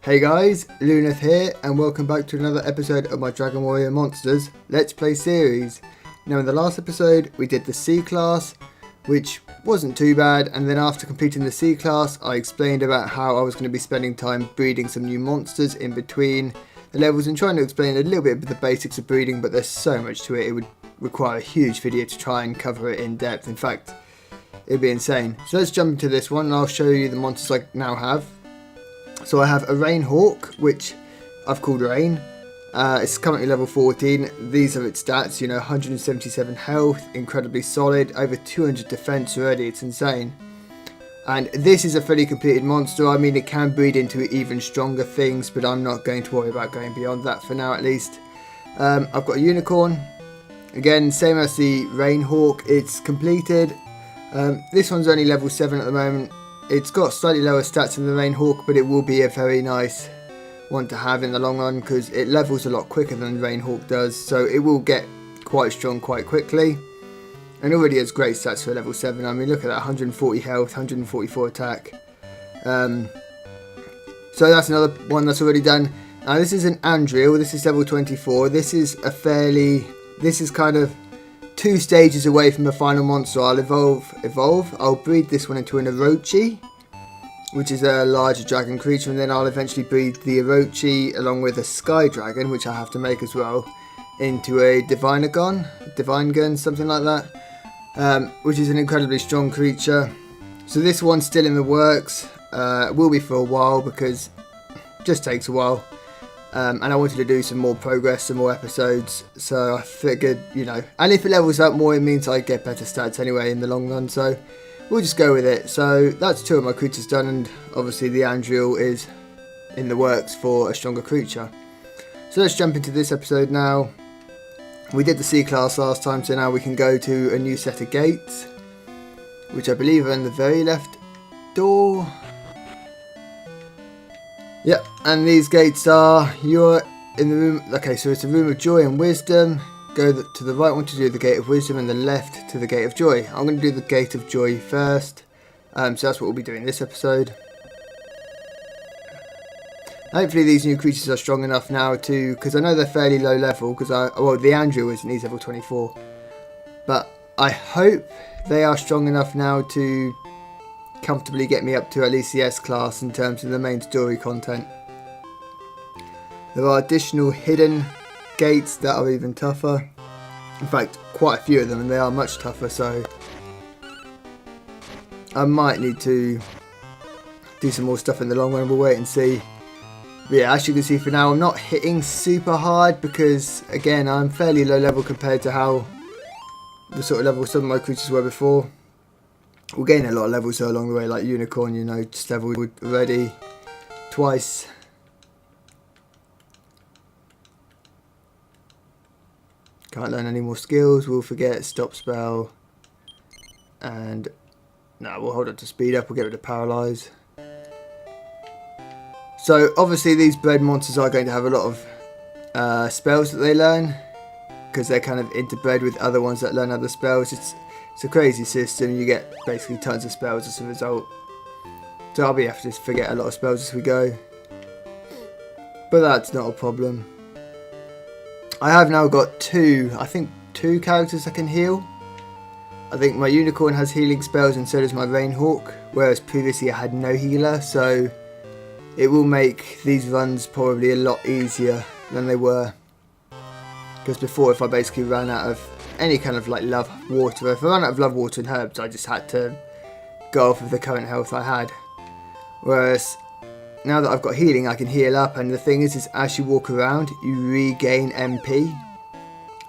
Hey guys, Luneth here, and welcome back to another episode of my Dragon Warrior Monsters Let's Play series. Now in the last episode we did the C class, which wasn't too bad, and then after completing the C class I explained about how I was going to be spending time breeding some new monsters in between the levels and trying to explain a little bit of the basics of breeding, but there's so much to it, it would require a huge video to try and cover it in depth. In fact, it'd be insane. So let's jump into this one and I'll show you the monsters I now have. So I have a Rain Hawk, which I've called Rain. It's currently level 14. These are its stats, 177 health, incredibly solid, over 200 defense already, it's insane. And this is a fully completed monster. I mean, it can breed into even stronger things, but I'm not going to worry about going beyond that for now at least. I've got a Unicorn. Again, same as the Rain Hawk, it's completed. This one's only level 7 at the moment. It's got slightly lower stats than the Rain Hawk, but it will be a very nice one to have in the long run because it levels a lot quicker than Rain Hawk does, so it will get quite strong quite quickly. And already has great stats for level 7. I mean, look at that, 140 health, 144 attack. So that's another one that's already done. Now this is an Andriel, this is level 24. This is kind of 2 stages away from the final monster. I'll evolve. I'll breed this one into an Orochi, which is a larger dragon creature, and then I'll eventually breed the Orochi along with a Sky Dragon, which I have to make as well, into a Divine Gun, something like that, which is an incredibly strong creature. So this one's still in the works. It will be for a while because it just takes a while. And I wanted to do some more progress, some more episodes, so I figured, and if it levels up more, it means I get better stats anyway in the long run, so we'll just go with it. So that's 2 of my creatures done, and obviously the Andriel is in the works for a stronger creature. So let's jump into this episode now. We did the C class last time, so now we can go to a new set of gates, which I believe are in the very left door. Yep, and these gates are, you're in the room, okay, so it's a room of joy and wisdom. Go to the right one to do the gate of wisdom and the left to the gate of joy. I'm going to do the gate of joy first, so that's what we'll be doing this episode. Hopefully these new creatures are strong enough now to, because I know they're fairly low level, because well, the Andrew isn't, he's level 24. But I hope they are strong enough now to comfortably get me up to at least the S class in terms of the main story content. There are additional hidden gates that are even tougher. In fact, quite a few of them, and they are much tougher, so I might need to do some more stuff in the long run. We'll wait and see. But yeah, as you can see for now, I'm not hitting super hard because, again, I'm fairly low level compared to how the sort of level some of my creatures were before. We'll gain a lot of levels though along the way, like Unicorn, just leveled already twice. Can't learn any more skills, we'll forget stop spell, and no, we'll hold up to speed up, we'll get rid of paralyze. So obviously these bred monsters are going to have a lot of spells that they learn, because they're kind of interbred with other ones that learn other spells. It's a crazy system, you get basically tons of spells as a result. So I'll be having to forget a lot of spells as we go. But that's not a problem. I have now got 2 characters that can heal. I think my Unicorn has healing spells and so does my Rain Hawk, whereas previously I had no healer, so it will make these runs probably a lot easier than they were. Because before, if I basically ran out of any kind of like love water, if I ran out of love water and herbs, I just had to go off of the current health I had. Whereas now that I've got healing, I can heal up, and the thing is as you walk around, you regain MP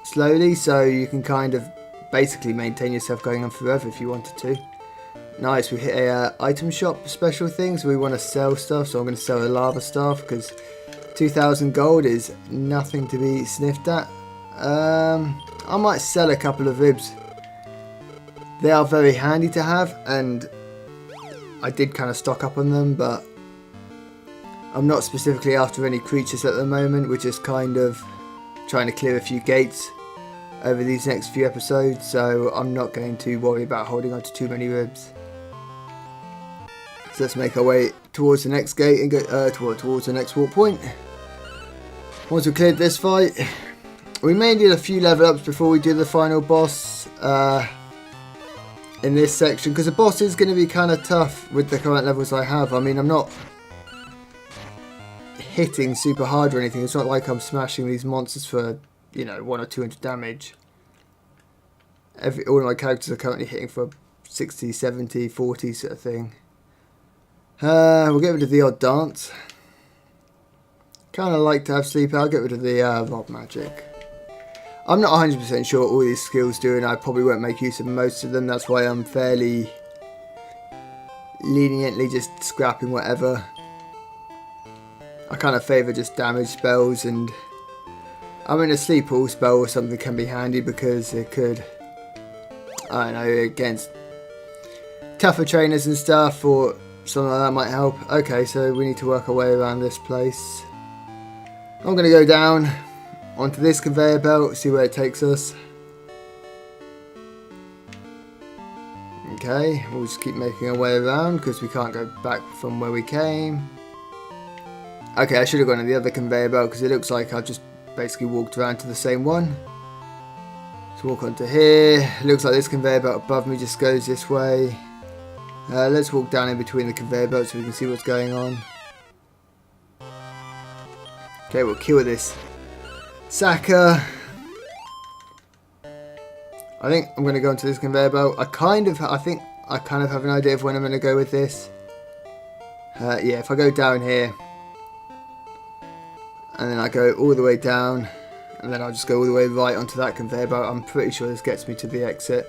slowly, so you can kind of basically maintain yourself going on forever if you wanted to. Nice, we hit a item shop special thing, so we want to sell stuff, so I'm going to sell the lava staff because 2,000 gold is nothing to be sniffed at. I might sell a couple of ribs. They are very handy to have, and I did kind of stock up on them, but I'm not specifically after any creatures at the moment. We're just kind of trying to clear a few gates over these next few episodes, so I'm not going to worry about holding on to too many ribs. So let's make our way towards the next gate and go towards the next walk point. Once we've cleared this fight, we may need a few level ups before we do the final boss in this section, because the boss is going to be kind of tough with the current levels I have. I mean, I'm not hitting super hard or anything. It's not like I'm smashing these monsters for, you know, 100 or 200 damage. All of my characters are currently hitting for 60, 70, 40 sort of thing. We'll get rid of the odd dance. Kind of like to have sleep. I'll get rid of the rob magic. I'm not 100% sure what all these skills do, and I probably won't make use of most of them. That's why I'm fairly leniently just scrapping whatever. I kind of favour just damage spells, and I mean a sleep all spell or something can be handy because it could, I don't know, against tougher trainers and stuff, or something like that might help. Okay, so we need to work our way around this place. I'm going to go down onto this conveyor belt, see where it takes us. Okay, we'll just keep making our way around because we can't go back from where we came. Okay, I should have gone to the other conveyor belt because it looks like I've just basically walked around to the same one. Let's walk onto here. It looks like this conveyor belt above me just goes this way. Let's walk down in between the conveyor belts so we can see what's going on. Okay, we'll kill this Saka. I think I'm going to go into this conveyor belt. I think I kind of have an idea of when I'm going to go with this. Yeah, if I go down here, and then I go all the way down, and then I'll just go all the way right onto that conveyor belt. I'm pretty sure this gets me to the exit.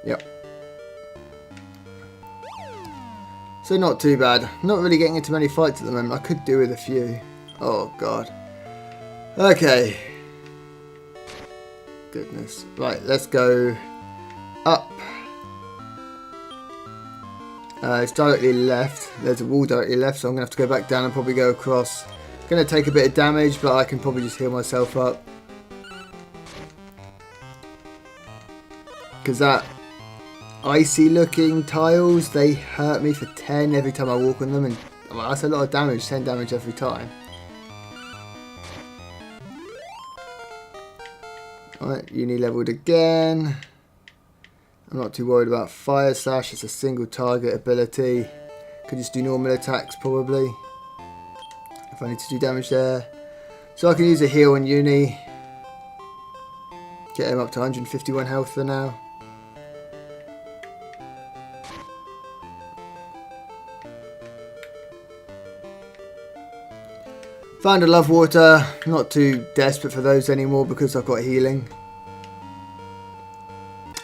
Yep. So not too bad. Not really getting into many fights at the moment. I could do with a few. Oh god. Okay. Goodness. Right, let's go up. It's directly left. There's a wall directly left, so I'm going to have to go back down and probably go across. Going to take a bit of damage, but I can probably just heal myself up. Because that icy looking tiles, they hurt me for 10 every time I walk on them, and well, that's a lot of damage, 10 damage every time. Alright, uni leveled again. I'm not too worried about Fire Slash, it's a single target ability. Could just do normal attacks probably, if I need to do damage there. So I can use a heal on uni. Get him up to 151 health for now. Found a love water, not too desperate for those anymore because I've got healing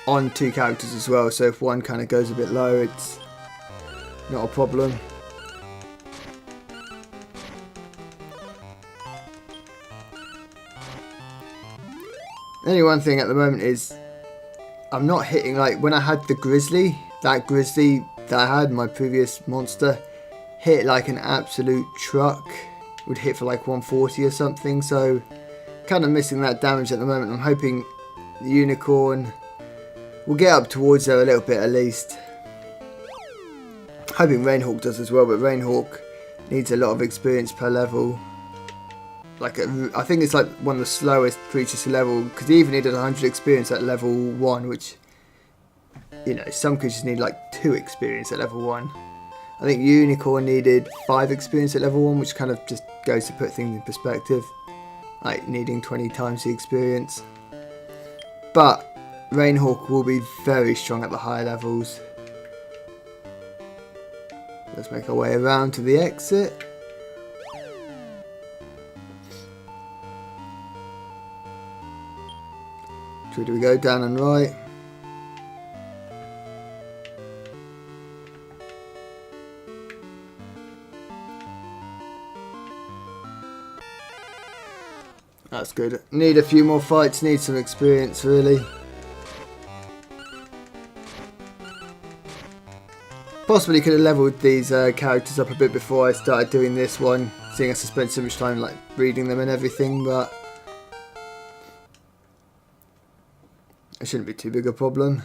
on 2 characters as well, so if one kind of goes a bit low, it's not a problem. Only one thing at the moment is I'm not hitting, like when I had the grizzly, that grizzly that I had, my previous monster, hit like an absolute truck. Would hit for like 140 or something, so kind of missing that damage at the moment. I'm hoping the unicorn will get up towards there a little bit at least. Hoping Rainhawk does as well, but Rainhawk needs a lot of experience per level. Like I think it's like one of the slowest creatures to level, because he even needed 100 experience at level 1, which, you know, some creatures need like 2 experience at level 1. I think Unicorn needed 5 experience at level 1, which kind of just goes to put things in perspective, like needing 20 times the experience. But Rainhawk will be very strong at the higher levels. Let's make our way around to the exit. So do we go down and right? That's good. Need a few more fights, need some experience really. Possibly could have leveled these characters up a bit before I started doing this one, seeing as I spent so much time like reading them and everything, but it shouldn't be too big a problem.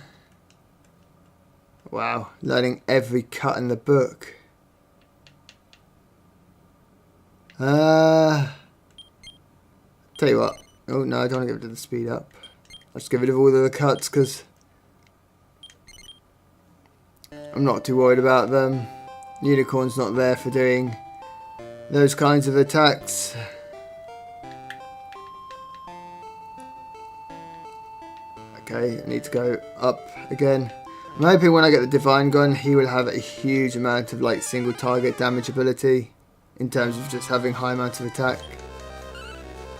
Wow, learning every cut in the book. Tell you what. Oh no, I don't want to give it to the speed up. I'll just get rid of all of the cuts because I'm not too worried about them. Unicorn's not there for doing those kinds of attacks. Okay, I need to go up again. I'm hoping when I get the Divine Gun, he will have a huge amount of like single target damage ability in terms of just having high amounts of attack,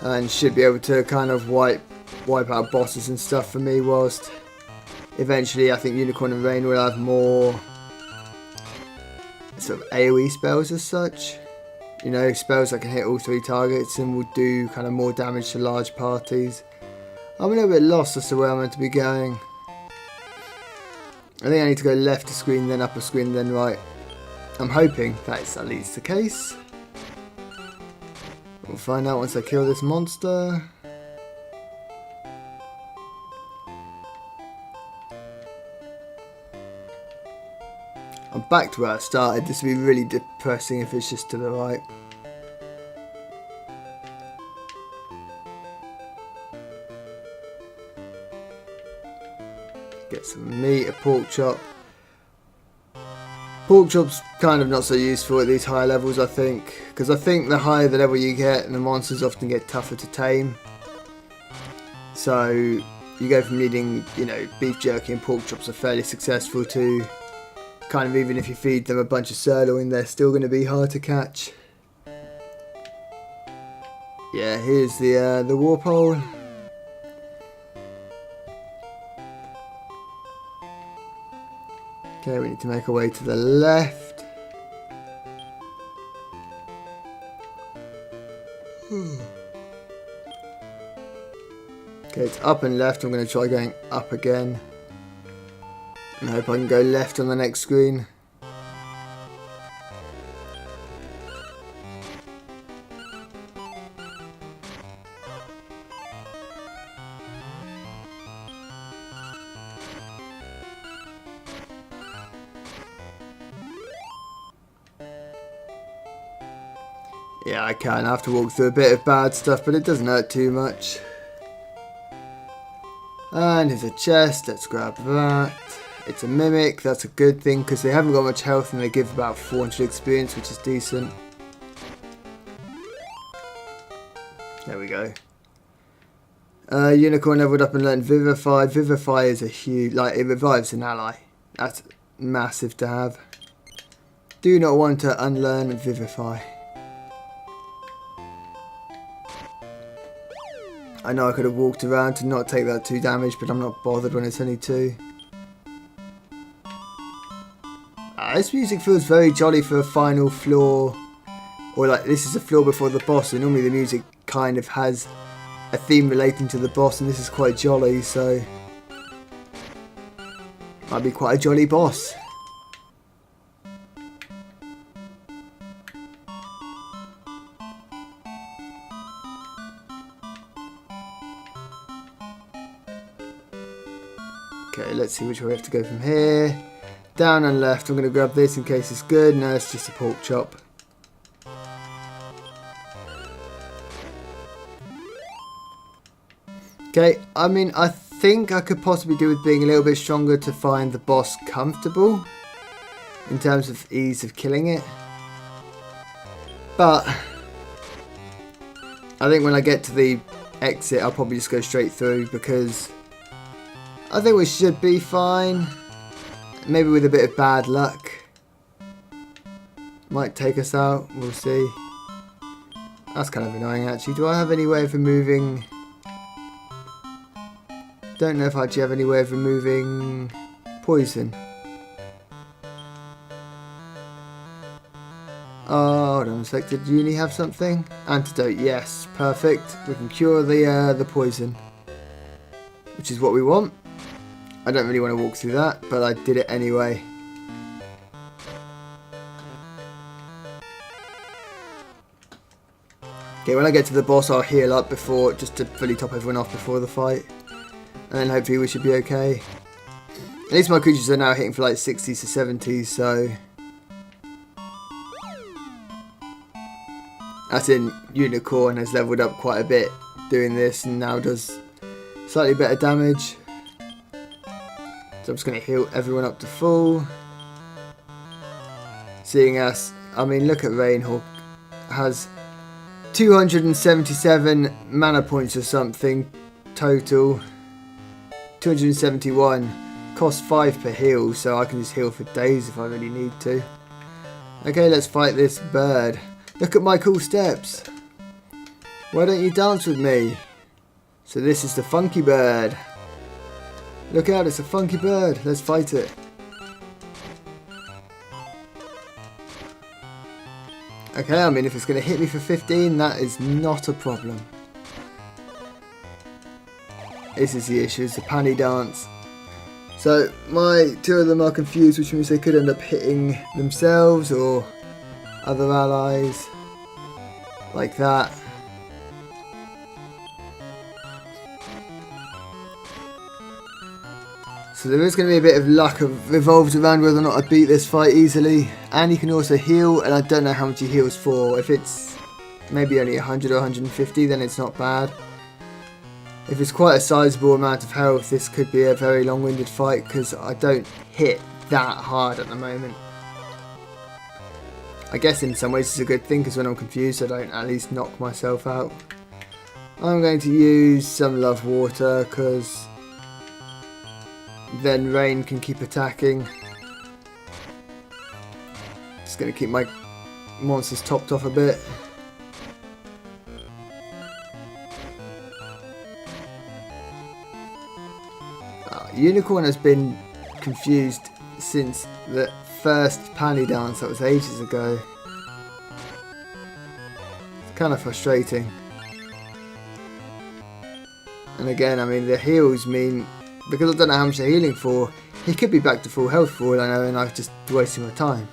and should be able to kind of wipe out bosses and stuff for me. Whilst eventually, I think Unicorn and Rain will have more sort of AoE spells as such. You know, spells that can hit all 3 targets and will do kind of more damage to large parties. I'm a little bit lost as to where I'm meant to be going. I think I need to go left to screen, then up a screen, then right. I'm hoping that is at least the case. We'll find out once I kill this monster. I'm back to where I started. This would be really depressing if it's just to the right. Get some meat, a pork chop. Pork chop's kind of not so useful at these higher levels, I think, because I think the higher the level you get, the monsters often get tougher to tame. So you go from needing, you know, beef jerky and pork chops are fairly successful to kind of, even if you feed them a bunch of sirloin, they're still going to be hard to catch. Yeah, here's the warp hole. Okay, we need to make our way to the left. Okay, it's up and left. I'm going to try going up again. And I hope I can go left on the next screen. Yeah, I can. I have to walk through a bit of bad stuff, but it doesn't hurt too much. And here's a chest. Let's grab that. It's a mimic. That's a good thing because they haven't got much health and they give about 400 experience, which is decent. There we go. Unicorn leveled up and learned Vivify. Vivify is a huge, like, it revives an ally. That's massive to have. Do not want to unlearn Vivify. I know I could have walked around to not take that 2 damage, but I'm not bothered when it's only 2. This music feels very jolly for a final floor, or like this is a floor before the boss, and normally the music kind of has a theme relating to the boss, and this is quite jolly, so might be quite a jolly boss. Okay, let's see which way we have to go from here. Down and left. I'm going to grab this in case it's good. No, it's just a pork chop. Okay, I mean, I think I could possibly do with being a little bit stronger to find the boss comfortable in terms of ease of killing it. But I think when I get to the exit, I'll probably just go straight through because I think we should be fine. Maybe with a bit of bad luck. Might take us out. We'll see. That's kind of annoying actually. Do I have any way of removing... Don't know if I actually have any way of removing poison. Oh, hold on a sec. Did Uni have something? Antidote, yes. Perfect. We can cure the poison. Which is what we want. I don't really want to walk through that, but I did it anyway. Okay, when I get to the boss, I'll heal up before, just to fully top everyone off before the fight. And then hopefully we should be okay. At least my creatures are now hitting for like 60s to 70s, so... As in, Unicorn has leveled up quite a bit doing this and now does slightly better damage. So I'm just going to heal everyone up to full. Seeing as, I mean, look at Rainhawk. Has 277 mana points or something total. 271. Costs 5 per heal, so I can just heal for days if I really need to. Okay, let's fight this bird. Look at my cool steps. Why don't you dance with me? So this is the FunkyBird. Look out, it's a FunkyBird. Let's fight it. Okay, I mean, if it's going to hit me for 15, that is not a problem. This is the issue, it's the PaniDance. So, my two of them are confused, which means they could end up hitting themselves or other allies. Like that. So there is going to be a bit of luck revolved around whether or not I beat this fight easily. And you can also heal, and I don't know how much he heals for. If it's maybe only 100 or 150, then it's not bad. If it's quite a sizable amount of health, this could be a very long-winded fight because I don't hit that hard at the moment. I guess in some ways it's a good thing because when I'm confused I don't at least knock myself out. I'm going to use some Love Water because then Rain can keep attacking. Just going to keep my monsters topped off a bit. Unicorn has been confused since the first PaniDance, that was ages ago. It's kind of frustrating. And again, I mean, the heals mean, because I don't know how much they're healing for, he could be back to full health for all I know, and I'm just wasting my time.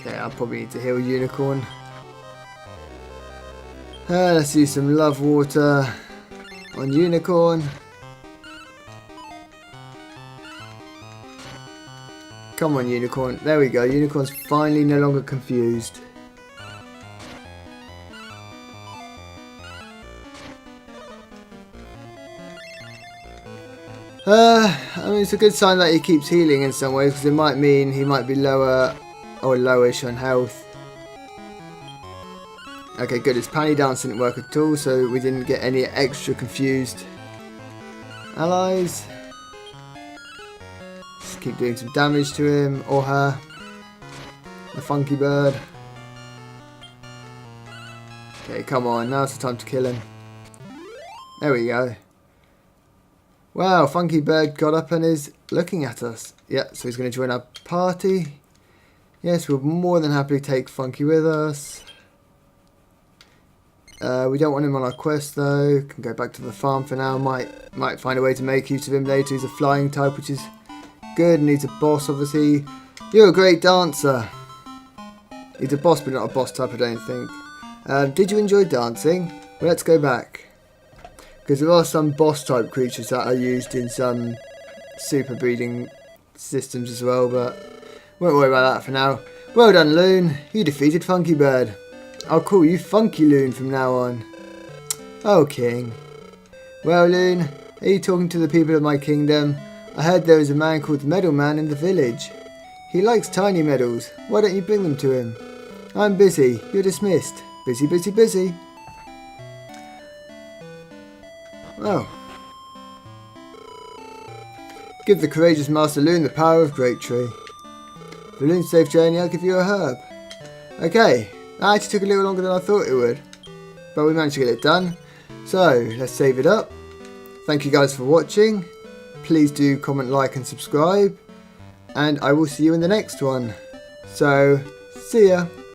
Okay, I'll probably need to heal Unicorn. Let's use some Love Water on Unicorn. Come on, Unicorn. There we go. Unicorn's finally no longer confused. I mean, it's a good sign that he keeps healing in some ways, because it might mean he might be lower or lowish on health. Okay, good. His PaniDance didn't work at all, so we didn't get any extra confused allies. Just keep doing some damage to him or her. The FunkyBird. Okay, come on. Now's the time to kill him. There we go. Wow, FunkyBird got up and is looking at us. Yeah, so he's going to join our party. Yes, we'll more than happily take Funky with us. We don't want him on our quest though. Can go back to the farm for now. Might find a way to make use of him later. He's a flying type, which is good. Needs a boss, obviously. You're a great dancer. He's a boss, but not a boss type, I don't think. Did you enjoy dancing? Well, let's go back. Because there are some boss type creatures that are used in some super breeding systems as well, but won't worry about that for now. Well done, Loon. You defeated FunkyBird. I'll call you Funky Loon from now on. Oh, King. Well, Loon, are you talking to the people of my kingdom? I heard there is a man called the Medal Man in the village. He likes tiny medals. Why don't you bring them to him? I'm busy. You're dismissed. Busy, busy, busy. Oh. Give the courageous Master Loon the power of Great Tree. For Loon's safe journey, I'll give you a herb. Okay. That actually took a little longer than I thought it would. But we managed to get it done. So, let's save it up. Thank you guys for watching. Please do comment, like and subscribe. And I will see you in the next one. So, see ya.